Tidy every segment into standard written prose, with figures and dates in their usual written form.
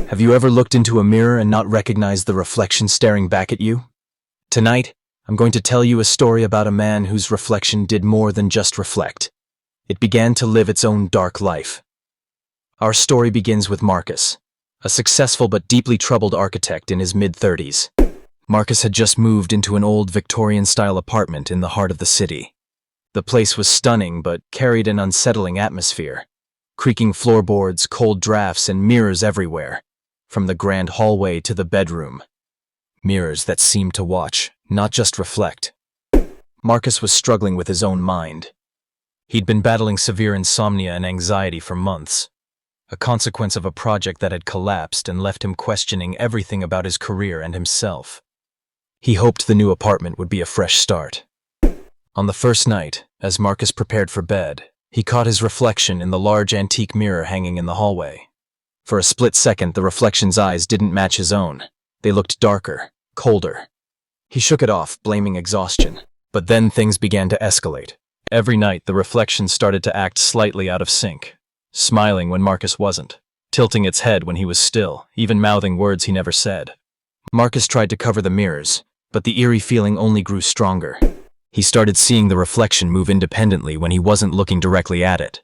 Have you ever looked into a mirror and not recognized the reflection staring back at you? Tonight, I'm going to tell you a story about a man whose reflection did more than just reflect. It began to live its own dark life. Our story begins with Marcus, a successful but deeply troubled architect in his mid-30s. Marcus had just moved into an old Victorian-style apartment in the heart of the city. The place was stunning but carried an unsettling atmosphere. Creaking floorboards, cold drafts, and mirrors everywhere, from the grand hallway to the bedroom. Mirrors that seemed to watch, not just reflect. Marcus was struggling with his own mind. He'd been battling severe insomnia and anxiety for months, a consequence of a project that had collapsed and left him questioning everything about his career and himself. He hoped the new apartment would be a fresh start. On the first night, as Marcus prepared for bed, he caught his reflection in the large antique mirror hanging in the hallway. For a split second, the reflection's eyes didn't match his own. They looked darker, colder. He shook it off, blaming exhaustion. But then things began to escalate. Every night, the reflection started to act slightly out of sync, smiling when Marcus wasn't, tilting its head when he was still, even mouthing words he never said. Marcus tried to cover the mirrors, but the eerie feeling only grew stronger. He started seeing the reflection move independently when he wasn't looking directly at it.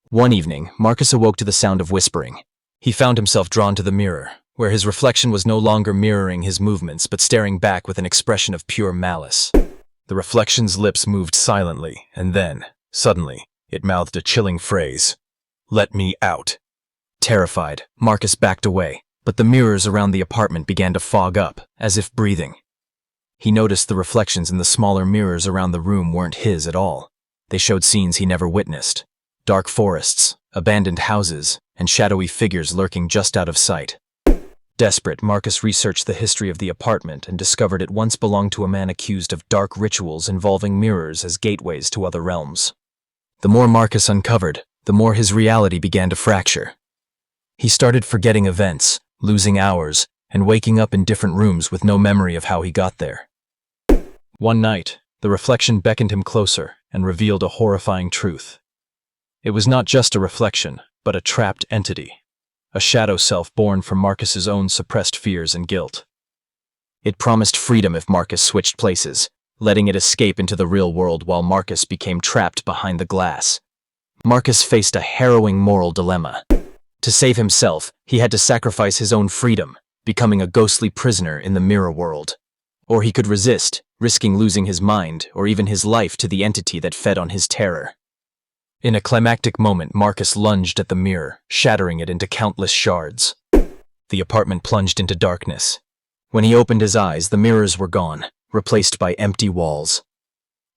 One evening, Marcus awoke to the sound of whispering. He found himself drawn to the mirror, where his reflection was no longer mirroring his movements but staring back with an expression of pure malice. The reflection's lips moved silently, and then, suddenly, it mouthed a chilling phrase. "Let me out." Terrified, Marcus backed away, but the mirrors around the apartment began to fog up, as if breathing. He noticed the reflections in the smaller mirrors around the room weren't his at all. They showed scenes he never witnessed. Dark forests, abandoned houses, and shadowy figures lurking just out of sight. Desperate, Marcus researched the history of the apartment and discovered it once belonged to a man accused of dark rituals involving mirrors as gateways to other realms. The more Marcus uncovered, the more his reality began to fracture. He started forgetting events, losing hours, and waking up in different rooms with no memory of how he got there. One night, the reflection beckoned him closer and revealed a horrifying truth. It was not just a reflection, but a trapped entity, a shadow self born from Marcus's own suppressed fears and guilt. It promised freedom if Marcus switched places, letting it escape into the real world while Marcus became trapped behind the glass. Marcus faced a harrowing moral dilemma. To save himself, he had to sacrifice his own freedom, becoming a ghostly prisoner in the mirror world. Or he could resist, risking losing his mind or even his life to the entity that fed on his terror. In a climactic moment, Marcus lunged at the mirror, shattering it into countless shards. The apartment plunged into darkness. When he opened his eyes, the mirrors were gone, replaced by empty walls.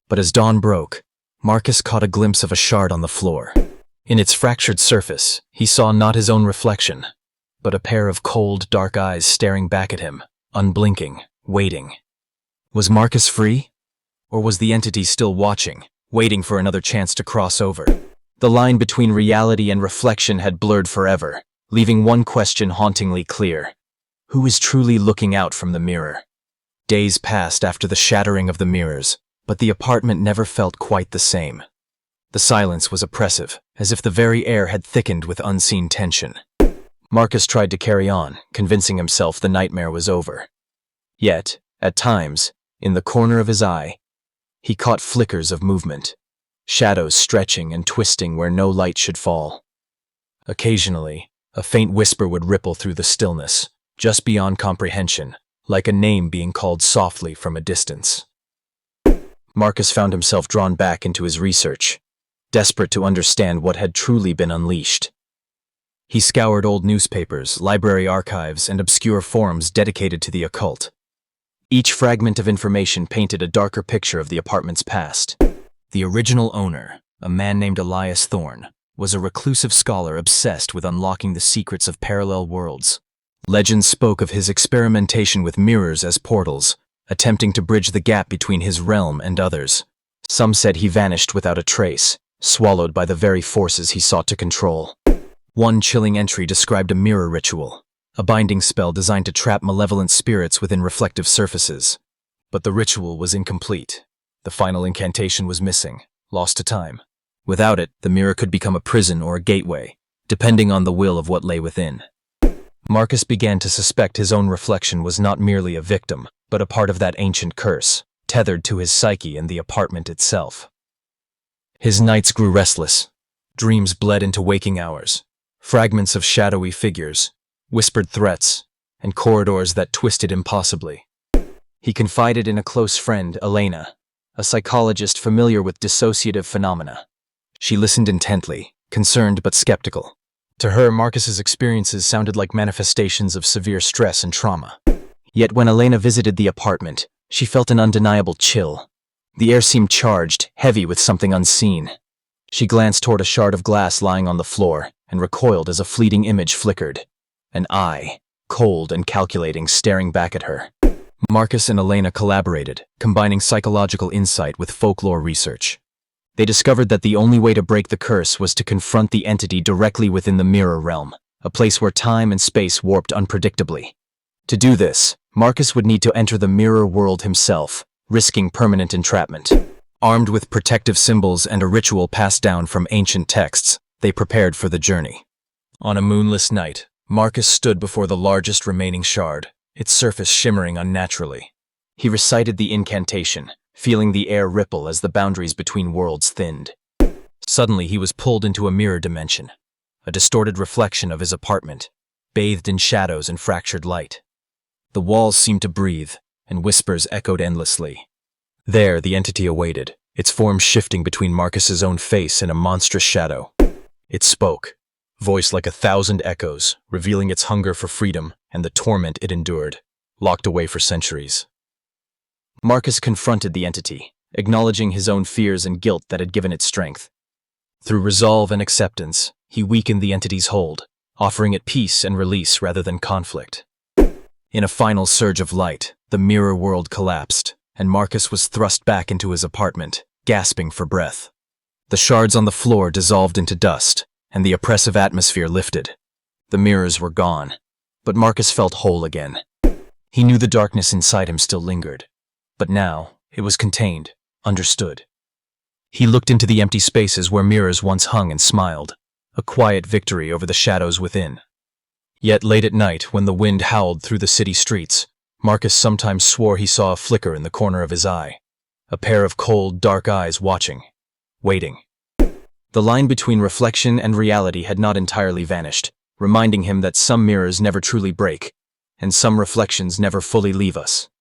But as dawn broke, Marcus caught a glimpse of a shard on the floor. In its fractured surface, he saw not his own reflection, but a pair of cold, dark eyes staring back at him, unblinking, waiting. Was Marcus free? Or was the entity still watching, waiting for another chance to cross over? The line between reality and reflection had blurred forever, leaving one question hauntingly clear. Who is truly looking out from the mirror? Days passed after the shattering of the mirrors, but the apartment never felt quite the same. The silence was oppressive, as if the very air had thickened with unseen tension. Marcus tried to carry on, convincing himself the nightmare was over. Yet, at times, in the corner of his eye, he caught flickers of movement, shadows stretching and twisting where no light should fall. Occasionally, a faint whisper would ripple through the stillness, just beyond comprehension, like a name being called softly from a distance. Marcus found himself drawn back into his research, desperate to understand what had truly been unleashed. He scoured old newspapers, library archives, and obscure forums dedicated to the occult. Each fragment of information painted a darker picture of the apartment's past. The original owner, a man named Elias Thorne, was a reclusive scholar obsessed with unlocking the secrets of parallel worlds. Legends spoke of his experimentation with mirrors as portals, attempting to bridge the gap between his realm and others. Some said he vanished without a trace, swallowed by the very forces he sought to control. One chilling entry described a mirror ritual, a binding spell designed to trap malevolent spirits within reflective surfaces. But the ritual was incomplete. The final incantation was missing, lost to time. Without it, the mirror could become a prison or a gateway, depending on the will of what lay within. Marcus began to suspect his own reflection was not merely a victim, but a part of that ancient curse, tethered to his psyche and the apartment itself. His nights grew restless. Dreams bled into waking hours. Fragments of shadowy figures, whispered threats, and corridors that twisted impossibly. He confided in a close friend, Elena, a psychologist familiar with dissociative phenomena. She listened intently, concerned but skeptical. To her, Marcus's experiences sounded like manifestations of severe stress and trauma. Yet when Elena visited the apartment, she felt an undeniable chill. The air seemed charged, heavy with something unseen. She glanced toward a shard of glass lying on the floor and recoiled as a fleeting image flickered. An eye, cold and calculating, staring back at her. Marcus and Elena collaborated, combining psychological insight with folklore research. They discovered that the only way to break the curse was to confront the entity directly within the mirror realm, a place where time and space warped unpredictably. To do this, Marcus would need to enter the mirror world himself, risking permanent entrapment. Armed with protective symbols and a ritual passed down from ancient texts, they prepared for the journey. On a moonless night, Marcus stood before the largest remaining shard, its surface shimmering unnaturally. He recited the incantation, feeling the air ripple as the boundaries between worlds thinned. Suddenly, he was pulled into a mirror dimension, a distorted reflection of his apartment, bathed in shadows and fractured light. The walls seemed to breathe, and whispers echoed endlessly. There, the entity awaited, its form shifting between Marcus's own face and a monstrous shadow. It spoke, voiced like 1,000 echoes, revealing its hunger for freedom and the torment it endured, locked away for centuries. Marcus confronted the entity, acknowledging his own fears and guilt that had given it strength. Through resolve and acceptance, he weakened the entity's hold, offering it peace and release rather than conflict. In a final surge of light, the mirror world collapsed, and Marcus was thrust back into his apartment, gasping for breath. The shards on the floor dissolved into dust, and the oppressive atmosphere lifted. The mirrors were gone, but Marcus felt whole again. He knew the darkness inside him still lingered, but now it was contained, understood. He looked into the empty spaces where mirrors once hung and smiled, a quiet victory over the shadows within. Yet late at night, when the wind howled through the city streets, Marcus sometimes swore he saw a flicker in the corner of his eye, a pair of cold, dark eyes watching, waiting. The line between reflection and reality had not entirely vanished, reminding him that some mirrors never truly break, and some reflections never fully leave us.